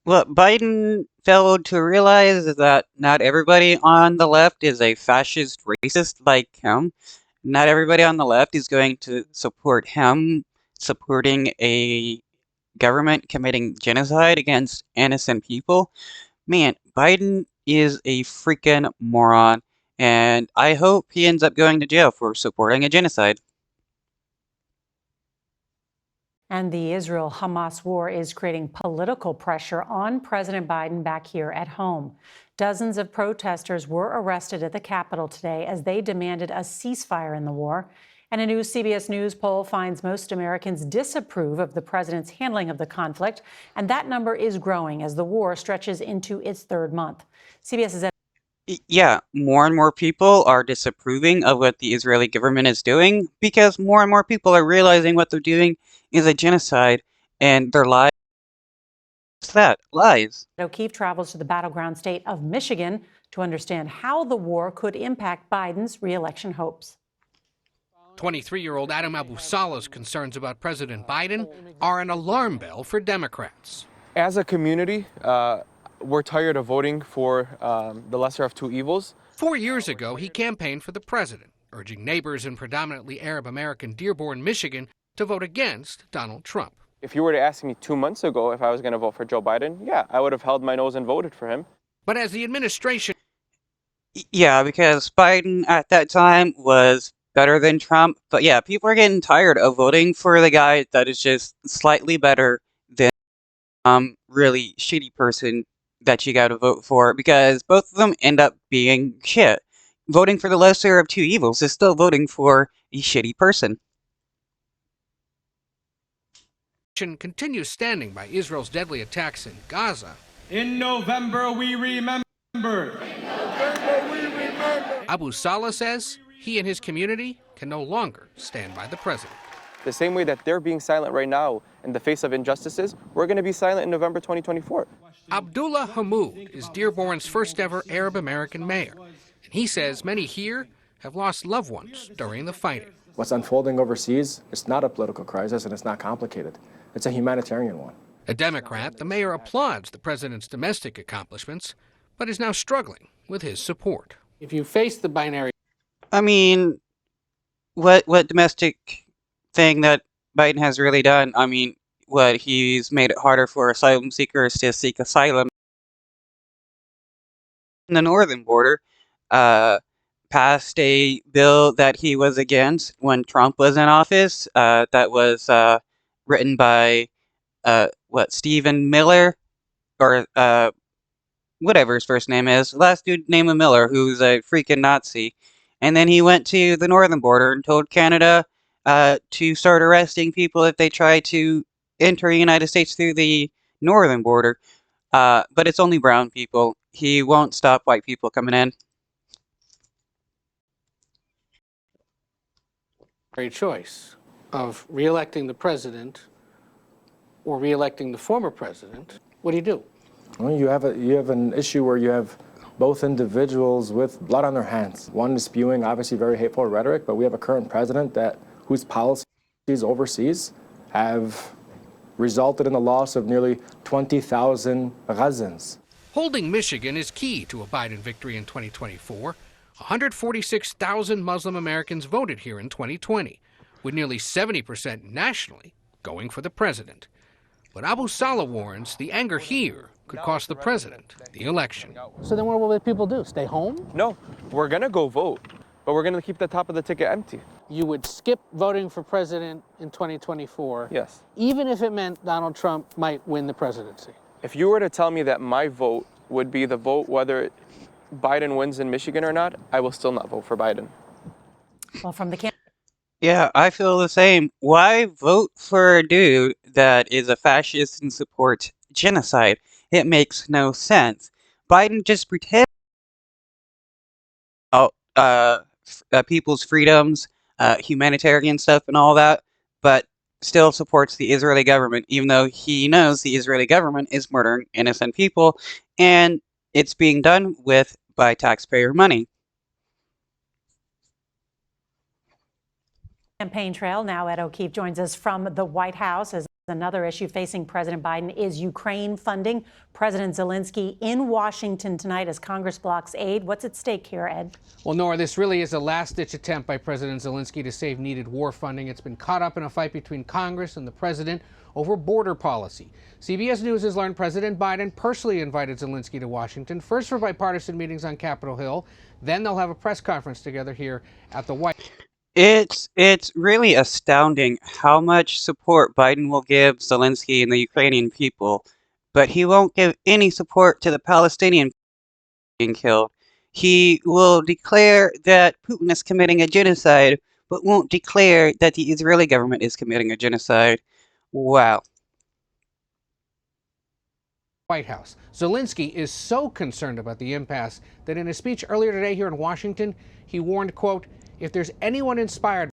What Biden failed to realize is that not everybody on the left is a fascist racist like him. Not everybody on the left is going to support him supporting a government committing genocide against innocent people. Man, Biden is a freaking moron, and I hope he ends up going to jail for supporting a genocide. And the Israel Hamas war is creating political pressure on President Biden back here at home. Dozens of protesters were arrested at the Capitol today as they demanded a ceasefire in the war. And a new CBS News poll finds most Americans disapprove of the president's handling of the conflict. And that number is growing as the war stretches into its third month. CBS's Yeah, more and more people are disapproving of what the Israeli government is doing because more and more people are realizing what they're doing is a genocide and their lives that lies. O'Keefe travels to the battleground state of Michigan to understand how the war could impact Biden's reelection hopes. 23-year-old Adam Abu Saleh's concerns about President Biden are an alarm bell for Democrats. As a community, we're tired of voting for the lesser of two evils. 4 years ago, he campaigned for the president, urging neighbors in predominantly Arab American Dearborn, Michigan, to vote against Donald Trump. If you were to ask me 2 months ago if I was going to vote for Joe Biden, yeah, I would have held my nose and voted for him. But as the administration Yeah, because Biden at that time was better than Trump. But yeah, people are getting tired of voting for the guy that is just slightly better than really shitty person that you got to vote for because both of them end up being shit. Voting for the lesser of two evils is still voting for a shitty person. continues standing by Israel's deadly attacks in Gaza, In November we remember. Abu Saleh says he and his community can no longer stand by the president. The same way that they're being silent right now in the face of injustices, we're going to be silent in November 2024. Abdullah Hammoud is Dearborn's first ever Arab American mayor, and he says many here have lost loved ones during the fighting. What's unfolding overseas, it's not a political crisis and it's not complicated. It's a humanitarian one. A Democrat, the mayor applauds the president's domestic accomplishments, but is now struggling with his support. If you face the binary, I mean, what domestic thing that Biden has really done? I mean, what he's made it harder for asylum seekers to seek asylum in the northern border. Passed a bill that he was against when Trump was in office. That was written by Stephen Miller or whatever his first name is. Last dude named Miller, who's a freaking Nazi. And then he went to the northern border and told Canada to start arresting people if they try to enter the United States through the northern border. But it's only brown people. He won't stop white people coming in. choice of reelecting the president or reelecting the former president, what do? Well, you have an issue where you have both individuals with blood on their hands. One is spewing obviously very hateful rhetoric, but we have a current president whose policies overseas have resulted in the loss of nearly 20,000 Gazans. Holding Michigan is key to a Biden victory in 2024. 146,000 Muslim Americans voted here in 2020, with nearly 70% nationally going for the president. But Abu Saleh warns the anger here could cost the president the election. So then what will the people do? Stay home? No, we're going to go vote, but we're going to keep the top of the ticket empty. You would skip voting for president in 2024, Yes. even if it meant Donald Trump might win the presidency. If you were to tell me that my vote would be the vote whether Biden wins in Michigan or not, I will still not vote for Biden. Well, from the Yeah, I feel the same. Why vote for a dude that is a fascist and supports genocide? It makes no sense. Biden just pretends about people's freedoms, humanitarian stuff, and all that, but still supports the Israeli government, even though he knows the Israeli government is murdering innocent people, and it's being done by taxpayer money. campaign trail now, Ed O'Keefe joins us from the White House as Another issue facing President Biden is Ukraine funding. President Zelensky in Washington tonight as Congress blocks aid. What's at stake here, Ed? Well, Nora, this really is a last-ditch attempt by President Zelensky to save needed war funding. It's been caught up in a fight between Congress and the president over border policy. CBS News has learned President Biden personally invited Zelensky to Washington, first for bipartisan meetings on Capitol Hill. Then they'll have a press conference together here at the White House. It's really astounding how much support Biden will give Zelensky and the Ukrainian people, but he won't give any support to the Palestinian being killed. He will declare that Putin is committing a genocide, but won't declare that the Israeli government is committing a genocide. Wow. White House. Zelensky is so concerned about the impasse that in a speech earlier today here in Washington, he warned, quote, if there's anyone inspired